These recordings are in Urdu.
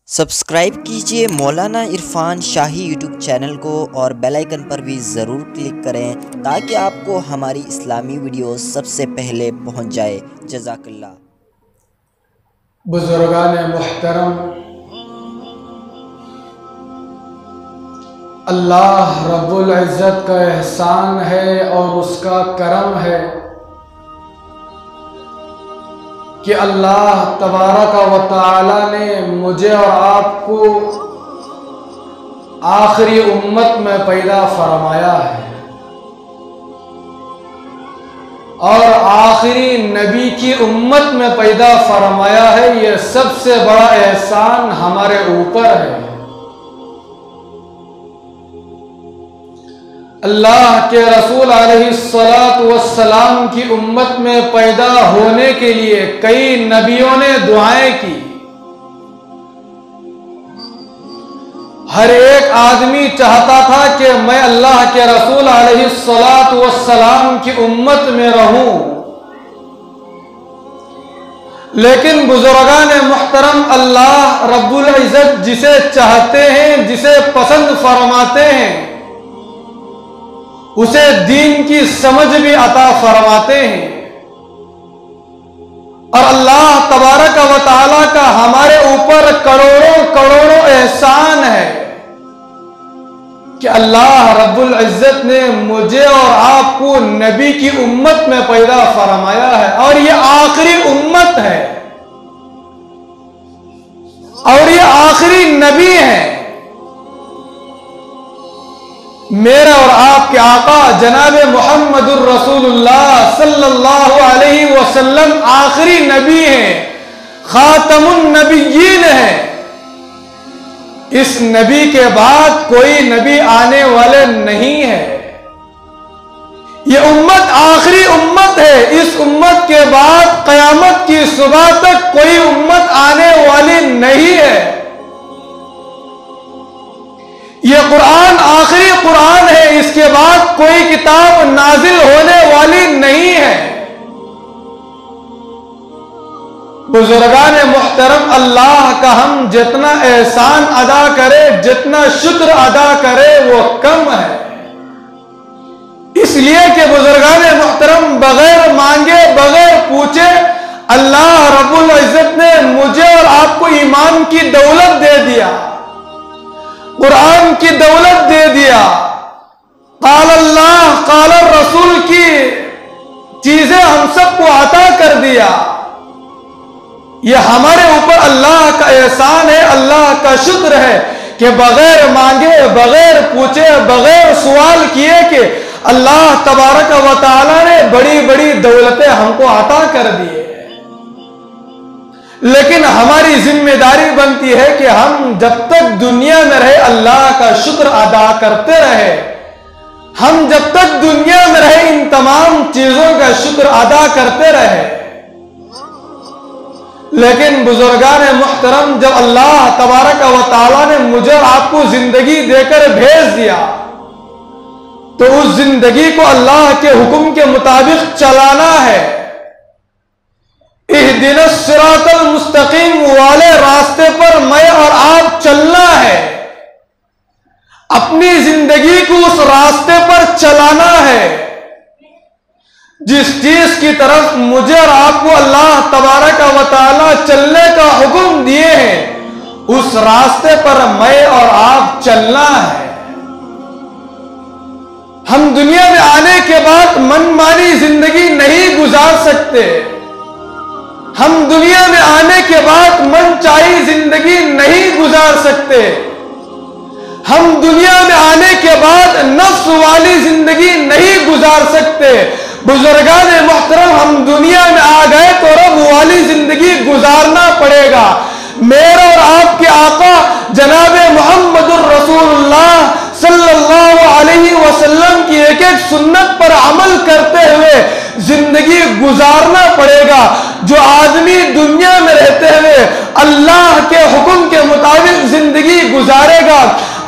سبسکرائب کیجئے مولانا عرفان شاہی یوٹیوب چینل کو اور بیل آئیکن پر بھی ضرور کلک کریں تاکہ آپ کو ہماری اسلامی ویڈیوز سب سے پہلے پہنچ جائے۔ جزاک اللہ۔ بزرگان محترم، اللہ رب العزت کا احسان ہے اور اس کا کرم ہے کہ اللہ تبارک و تعالی نے مجھے اور آپ کو آخری امت میں پیدا فرمایا ہے اور آخری نبی کی امت میں پیدا فرمایا ہے۔ یہ سب سے بڑا احسان ہمارے اوپر ہے۔ اللہ کے رسول علیہ السلام کی امت میں پیدا ہونے کے لیے کئی نبیوں نے دعائیں کی۔ ہر ایک آدمی چاہتا تھا کہ میں اللہ کے رسول علیہ السلام کی امت میں رہوں، لیکن بزرگان محترم، اللہ رب العزت جسے چاہتے ہیں، جسے پسند فرماتے ہیں، اسے دین کی سمجھ بھی عطا فرماتے ہیں۔ اور اللہ تبارک و تعالیٰ کا ہمارے اوپر کروڑوں کروڑوں احسان ہے کہ اللہ رب العزت نے مجھے اور آپ کو نبی کی امت میں پیدا فرمایا ہے، اور یہ آخری امت ہے اور یہ آخری نبی ہے۔ میرا اور آپ کے آقا جناب محمد الرسول اللہ صلی اللہ علیہ وسلم آخری نبی ہیں، خاتم النبیین ہیں۔ اس نبی کے بعد کوئی نبی آنے والے نہیں ہے۔ یہ امت آخری امت ہے۔ اس امت کے بعد قیامت کی صبح تک کوئی امت آنے والی نہیں ہے۔ یہ قرآن آخری قرآن ہے، اس کے بعد کوئی کتاب نازل ہونے والی نہیں ہے۔ بزرگان محترم، اللہ کا ہم جتنا احسان ادا کرے، جتنا شکر ادا کرے، وہ کم ہے۔ اس لیے کہ بزرگان محترم، بغیر مانگے، بغیر پوچھے اللہ رب العزت نے مجھے اور آپ کو ایمان کی دولت دے دیا، قرآن کی دولت دے دیا، قال اللہ قال الرسول کی چیزیں ہم سب کو عطا کر دیا۔ یہ ہمارے اوپر اللہ کا احسان ہے، اللہ کا شکر ہے کہ بغیر مانگے، بغیر پوچھے، بغیر سوال کیے کہ اللہ تبارک و تعالی نے بڑی بڑی دولتیں ہم کو عطا کر دی۔ لیکن ہماری ذمہ داری بنتی ہے کہ ہم جب تک دنیا میں رہے اللہ کا شکر ادا کرتے رہے۔ ہم جب تک دنیا میں رہے ان تمام چیزوں کا شکر ادا کرتے رہے۔ لیکن بزرگان محترم، جب اللہ تبارک و تعالیٰ نے مجھے اور آپ کو زندگی دے کر بھیج دیا تو اس زندگی کو اللہ کے حکم کے مطابق چلانا ہے۔ اہدنا الصراط المستقیم والے راستے پر میں اور آپ چلنا ہے، اپنی زندگی کو اس راستے پر چلانا ہے۔ جس چیز کی طرف مجھے اور آپ کو اللہ تبارک و تعالی چلنے کا حکم دیے ہیں، اس راستے پر میں اور آپ چلنا ہے۔ ہم دنیا میں آنے کے بعد من مانی زندگی نہیں گزار سکتے۔ ہم دنیا میں آنے کے بعد من چاہی زندگی نہیں گزار سکتے۔ ہم دنیا میں آنے کے بعد نفس والی زندگی نہیں گزار سکتے۔ بزرگان محترم، ہم دنیا میں آ گئے تو رب والی زندگی گزارنا پڑے گا۔ میرا اور آپ کے آقا جناب محمد الرسول اللہ صلی اللہ علیہ وسلم کی ایک ایک سنت پر عمل کرتے ہوئے زندگی گزارنا پڑے گا۔ جو آدمی دنیا میں رہتے ہوئے اللہ کے حکم کے مطابق زندگی گزارے گا،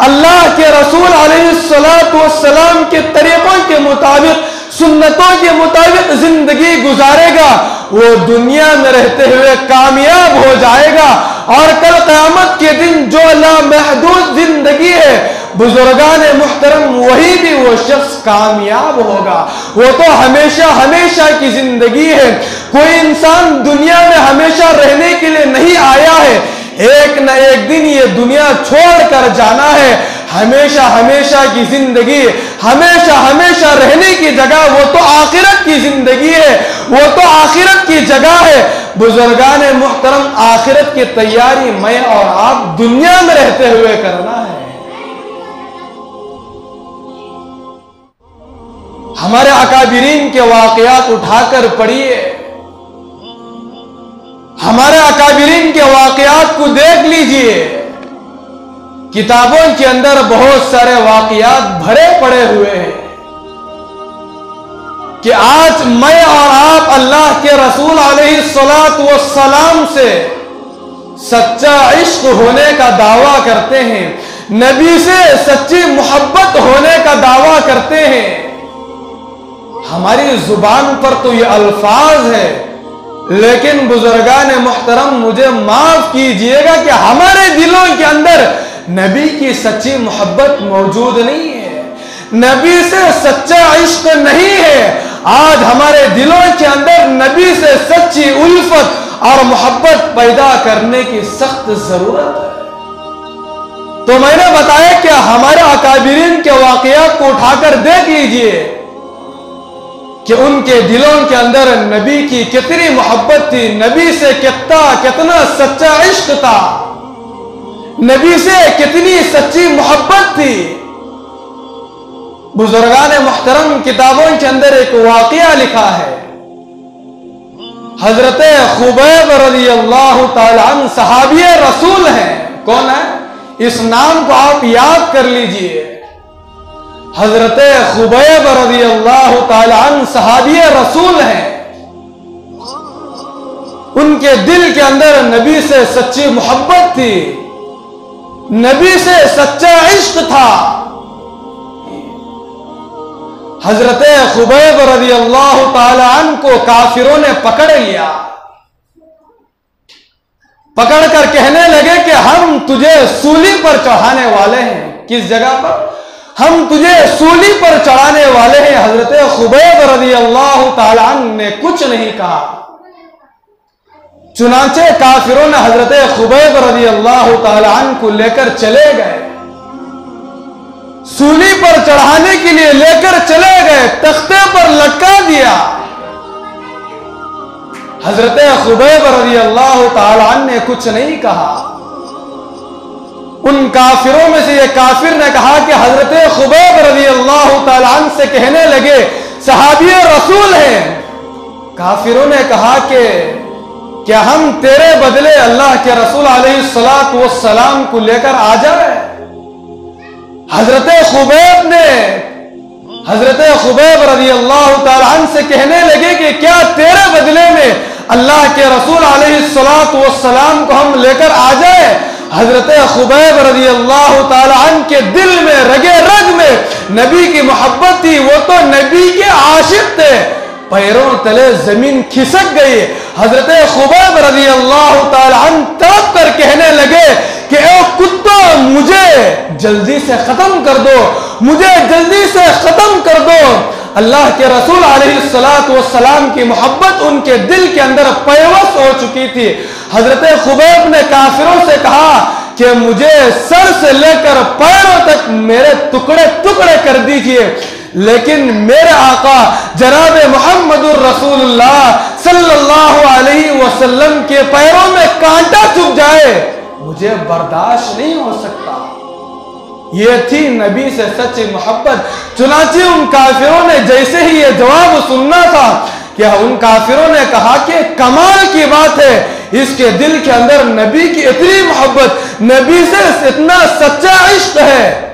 اللہ کے رسول علیہ السلام کے طریقوں کے مطابق، سنتوں کے مطابق زندگی گزارے گا، وہ دنیا میں رہتے ہوئے کامیاب ہو جائے گا اور کل قیامت کے دن جو لامحدود زندگی ہے، بزرگان محترم وہی بھی وہ شخص کامیاب ہوگا۔ وہ تو ہمیشہ ہمیشہ کی زندگی ہے۔ کوئی انسان دنیا میں ہمیشہ رہنے کے لیے نہیں آیا ہے، ایک نہ ایک دن یہ دنیا چھوڑ کر جانا ہے۔ ہمیشہ ہمیشہ کی زندگی، ہمیشہ ہمیشہ رہنے کی جگہ وہ تو آخرت کی زندگی ہے، وہ تو آخرت کی جگہ ہے۔ بزرگان محترم، آخرت کی تیاری میں اور آپ دنیا میں رہتے ہوئے کرنا ہے۔ ہمارے اکابرین کے واقعات اٹھا کر پڑھیے، ہمارے اکابرین کے واقعات کو دیکھ لیجئے۔ کتابوں کے اندر بہت سارے واقعات بھرے پڑے ہوئے ہیں کہ آج میں اور آپ اللہ کے رسول علیہ السلام سے سچا عشق ہونے کا دعویٰ کرتے ہیں، نبی سے سچی محبت ہونے کا دعویٰ کرتے ہیں۔ ہماری زبان پر تو یہ الفاظ ہے، لیکن بزرگان محترم مجھے معاف کیجئے گا کہ ہمارے دلوں کے اندر نبی کی سچی محبت موجود نہیں ہے، نبی سے سچا عشق نہیں ہے۔ آج ہمارے دلوں کے اندر نبی سے سچی الفت اور محبت پیدا کرنے کی سخت ضرورت ہے۔ تو میں نے بتایا کہ ہمارے اکابرین کے واقعات کو اٹھا کر دیکھ لیجئے کہ ان کے دلوں کے اندر نبی کی کتنی محبت تھی، نبی سے کتنا سچا عشق تھا، نبی سے کتنی سچی محبت تھی۔ بزرگان محترم کتابوں کے اندر ایک واقعہ لکھا ہے، حضرت خبیب رضی اللہ تعالی عنہ صحابی رسول ہیں۔ کون ہے؟ اس نام کو آپ یاد کر لیجئے، حضرت خبیب رضی اللہ تعالی عنہ صحابی رسول ہیں۔ ان کے دل کے اندر نبی سے سچی محبت تھی، نبی سے سچا عشق تھا۔ حضرت خبیب رضی اللہ تعالی عنہ کو کافروں نے پکڑ لیا، پکڑ کر کہنے لگے کہ ہم تجھے سولی پر چڑھانے والے ہیں۔ کس جگہ پر؟ ہم تجھے سولی پر چڑھانے والے ہیں۔ حضرت خبیب رضی اللہ تعالی عنہ نے کچھ نہیں کہا، چنانچہ کافروں نے حضرت خبیب رضی اللہ تعالی عنہ کو لے کر چلے گئے، سولی پر چڑھانے کے لیے لے کر چلے گئے، تختے پر لٹکا دیا۔ حضرت خبیب رضی اللہ تعالی عنہ نے کچھ نہیں کہا۔ ان کافروں میں سے یہ کافر نے کہا کہ حضرت خبیب رضی اللہ تعالی عنہ سے کہنے لگے صحابی رسول ہیں۔ کافروں نے کہا کہ کیا ہم تیرے بدلے اللہ کے رسول علیہ السلام کو لے کر آ جائے؟ حضرت خبیب رضی اللہ تعالی عنہ سے کہنے لگے کہ کیا تیرے بدلے میں اللہ کے رسول علیہ السلام کو ہم لے کر آ جائے؟ حضرت خبیب رضی اللہ تعالی عنہ کے دل میں رگے رگ میں نبی کی محبت تھی، وہ تو نبی کے عاشق تھے۔ پیروں تلے زمین کھسک گئی۔ حضرت خبیب رضی اللہ تعالی عنہ تڑپ کر کہنے لگے کہ اے کتو، مجھے جلدی سے ختم کر دو، مجھے جلدی سے ختم کر دو۔ اللہ کے رسول علیہ السلام کی محبت ان کے دل کے اندر پیوست ہو چکی تھی۔ حضرت خبیب نے کافروں سے کہا کہ مجھے سر سے لے کر پیروں تک میرے ٹکڑے ٹکڑے کر دیجئے، لیکن میرے آقا جناب محمد الرسول اللہ صلی اللہ علیہ وسلم کے پیروں میں کانٹا چبھ جائے، مجھے برداشت نہیں ہو سکتا۔ یہ تھی نبی سے سچی محبت۔ چنانچہ ان کافروں نے جیسے ہی یہ جواب سننا تھا کہ ان کافروں نے کہا کہ کمال کی بات ہے، اس کے دل کے اندر نبی کی اتنی محبت، نبی سے اتنا سچا عشق ہے۔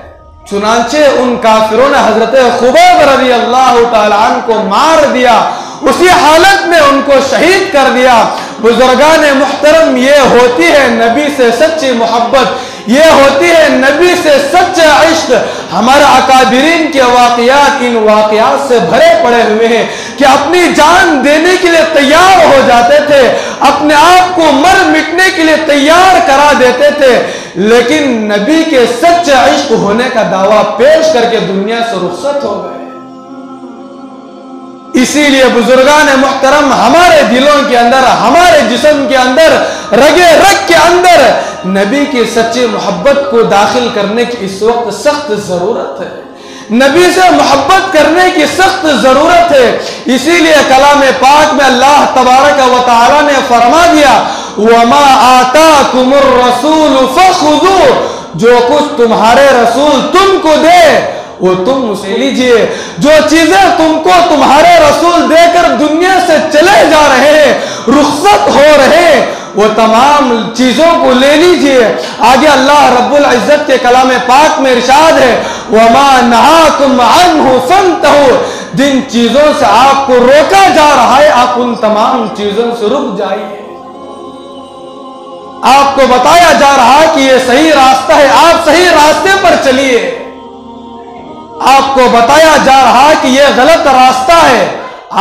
چنانچہ ان کافروں نے حضرت خبیب رضی اللہ تعالی عنہ کو مار دیا، اسی حالت میں ان کو شہید کر دیا۔ بزرگان محترم، یہ ہوتی ہے نبی سے سچی محبت، یہ ہوتی ہے نبی سے سچا عشق۔ ہمارے اکابرین کے واقعات ان واقعات سے بھرے پڑے ہوئے ہیں کہ اپنی جان دینے کے لیے تیار ہو جاتے تھے، اپنے آپ کو مر مٹنے کے لیے تیار کرا دیتے تھے، لیکن نبی کے سچے عشق ہونے کا دعویٰ پیش کر کے دنیا سے رخصت ہو گئے۔ اسی لیے بزرگان محترم ہمارے دلوں کے اندر، ہمارے جسم کے اندر، رگے رگ کے اندر نبی کی سچی محبت کو داخل کرنے کی اس وقت سخت ضرورت ہے۔ نبی سے محبت کرنے کی سخت ضرورت ہے۔ اسی لیے کلام پاک میں اللہ تبارک و تعالی نے فرما دیا وَمَا آتَاكُمُ الرَّسُولُ فَخُذُوهُ، جو کچھ تمہارے رسول تم کو دے وہ تم اسے لیجئے۔ جو چیزیں تم کو تمہارے رسول دے کر دنیا سے چلے جا رہے ہیں، رخصت ہو رہے ہیں، وہ تمام چیزوں کو لے لیجئے۔ آگے اللہ رب العزت کے کلام پاک میں ارشاد ہے وَمَا نَهَاكُمْ عَنْهُ فَانْتَهُوا، جن چیزوں سے آپ کو روکا جا رہا ہے آپ ان تمام چیزوں سے رک جائیے۔ آپ کو بتایا جا رہا ہے کہ یہ صحیح راستہ ہے، آپ صحیح راستے پر چلیے۔ آپ کو بتایا جا رہا ہے کہ یہ غلط راستہ ہے،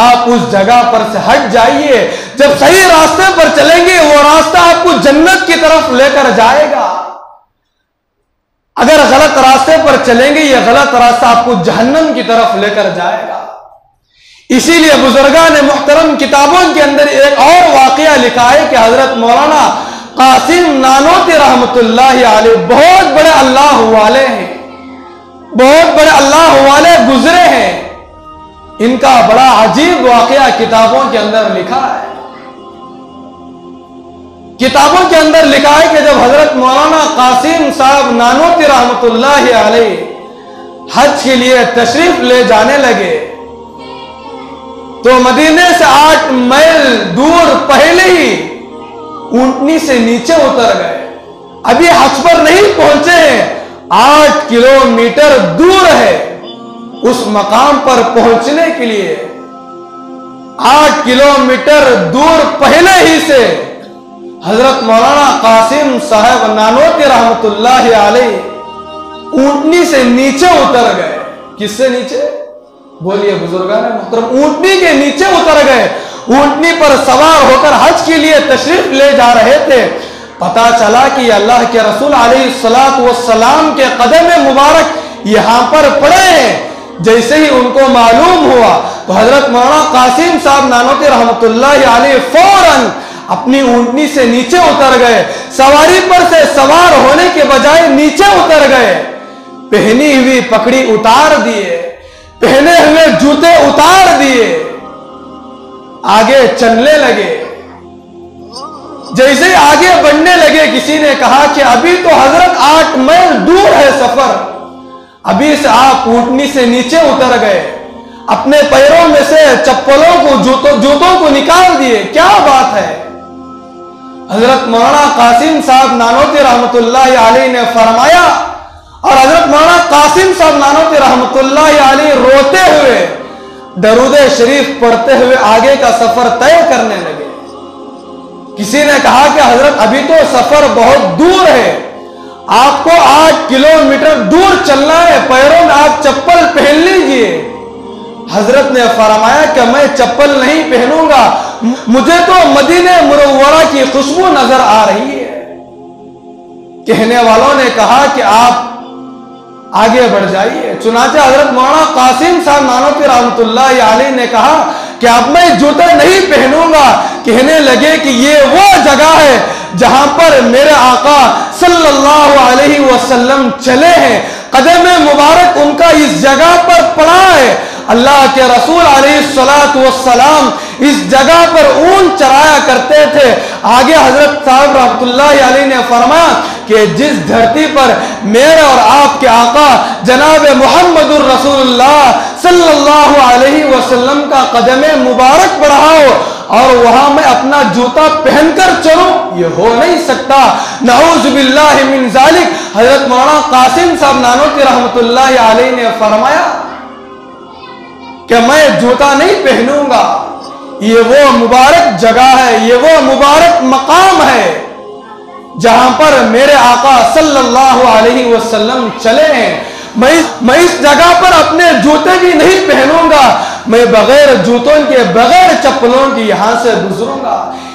آپ اس جگہ پر سے ہٹ جائیے۔ جب صحیح راستے پر چلیں گے وہ راستہ آپ کو جنت کی طرف لے کر جائے گا۔ اگر غلط راستے پر چلیں گے یہ غلط راستہ آپ کو جہنم کی طرف لے کر جائے گا۔ اسی لیے بزرگان محترم کتابوں کے اندر ایک اور واقعہ لکھا ہے کہ حضرت مولانا قاسم نانوتی رحمت اللہ علیہ بہت بڑے اللہ والے ہیں، بہت بڑے اللہ والے گزرے ہیں۔ ان کا بڑا عجیب واقعہ کتابوں کے اندر لکھا ہے۔ کتابوں کے اندر لکھا ہے کہ جب حضرت مولانا قاسم صاحب نانوتی رحمت اللہ علیہ حج کے لیے تشریف لے جانے لگے تو مدینے سے 8 میل دور پہلے ہی اونٹنی سے نیچے اتر گئے۔ ابھی حج پر نہیں پہنچے ہیں، 8 کلومیٹر دور ہے اس مقام پر پہنچنے کے لیے۔ 8 کلومیٹر دور پہلے ہی سے حضرت مولانا قاسم صاحب نانوتی رحمت اللہ علیہ اونٹنی سے نیچے اتر گئے۔ کس سے نیچے؟ بولیے بزرگان محترم، اونٹنی کے نیچے اتر گئے۔ اونٹنی پر سوار ہو کر حج کے لیے تشریف لے جا رہے تھے۔ پتا چلا کہ اللہ کے رسول علیہ السلام کے قدم مبارک یہاں پر پڑے ہیں۔ جیسے ہی ان کو معلوم ہوا تو حضرت مولانا قاسم صاحب نانوتی رحمت اللہ علیہ فوراً اپنی اونٹنی سے نیچے اتر گئے۔ سواری پر سے سوار ہونے کے بجائے نیچے اتر گئے، پہنی ہوئی پگڑی اتار دیے، پہنے ہوئے جوتے اتار دیے، آگے چلنے لگے۔ جیسے آگے بڑھنے لگے کسی نے کہا کہ ابھی تو حضرت 8 میل دور ہے سفر، ابھی سے آپ اونٹنی سے نیچے اتر گئے، اپنے پیروں میں سے چپلوں کو جوتوں کو نکال دیے، کیا بات ہے؟ حضرت مولانا قاسم صاحب نانوتی رحمت اللہ علیہ نے فرمایا، اور حضرت مولانا قاسم صاحب نانوتی رحمت اللہ علیہ روتے ہوئے درود شریف پڑھتے ہوئے آگے کا سفر طے کرنے لگے۔ کسی نے کہا کہ حضرت ابھی تو سفر بہت دور ہے، آپ کو 8 کلومیٹر دور چلنا ہے، پیروں میں آپ چپل پہن لیجئے۔ حضرت نے فرمایا کہ میں چپل نہیں پہنوں گا، مجھے تو مدینہ منورہ کی خوشبو نظر آ رہی ہے۔ کہنے والوں نے کہا کہ آپ آگے بڑھ جائیے۔ چنانچہ حضرت مولانا قاسم صاحب نانوتی رحمت اللہ علیہ نے کہا کہ اب میں جوتے نہیں پہنوں گا۔ کہنے لگے کہ یہ وہ جگہ ہے جہاں پر میرے آقا صلی اللہ علیہ وسلم چلے ہیں، قدم مبارک ان کا اس جگہ پر پڑا ہے۔ اللہ کے رسول علیہ السلام اس جگہ پر اونٹ چرایا کرتے تھے۔ آگے حضرت صاحب رحمت اللہ علیہ نے فرمایا کہ جس دھرتی پر میرے اور آپ کے آقا جناب محمد الرسول اللہ صلی اللہ علیہ وسلم کا قدم مبارک پڑا ہو اور وہاں میں اپنا جوتا پہن کر چلوں، یہ ہو نہیں سکتا، نعوذ باللہ من ذالک۔ حضرت مولانا قاسم صاحب نانوتی رحمت اللہ علیہ نے فرمایا کہ میں جوتا نہیں پہنوں گا، یہ وہ مبارک جگہ ہے، یہ وہ مبارک مقام ہے جہاں پر میرے آقا صلی اللہ علیہ وسلم چلے ہیں۔ میں اس جگہ پر اپنے جوتے بھی نہیں پہنوں گا، میں بغیر جوتوں کے بغیر چپلوں کی یہاں سے گزروں گا۔